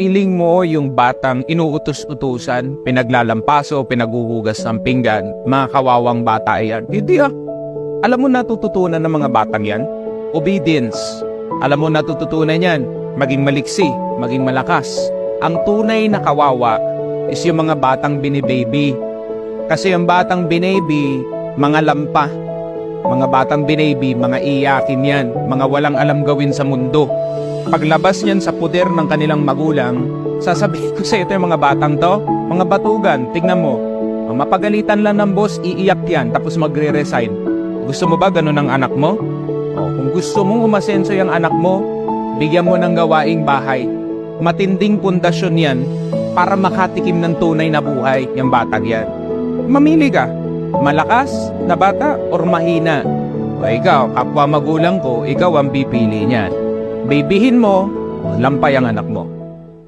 Piling mo yung batang inuutos-utusan, pinaglalampaso, pinaguhugas ng pinggan, mga kawawang bata yan. Hindi Alam mo natututunan ng mga batang yan? Obedience. Alam mo natututunan yan? Maging maliksi, maging malakas. Ang tunay na kawawa is yung mga batang binibaby. Kasi yung batang binaby, mga lampa. Mga batang binaby, mga iyakin yan. Mga walang alam gawin sa mundo. Paglabas niyan sa puder ng kanilang magulang, sasabihin ko sa ito yung mga batang to, mga batugan, tignan mo. Mapagalitan lang ng boss, iiyak yan, tapos magre-resign. Gusto mo ba ganun ang anak mo? Kung gusto mong umasenso yung anak mo, bigyan mo ng gawaing bahay. Matinding pundasyon yan para makatikim ng tunay na buhay yung batang yan. Mamili ka, malakas na bata or mahina. O ikaw, kapwa magulang ko, ikaw ang pipili niyan. Babyhin mo, lampay ang anak mo.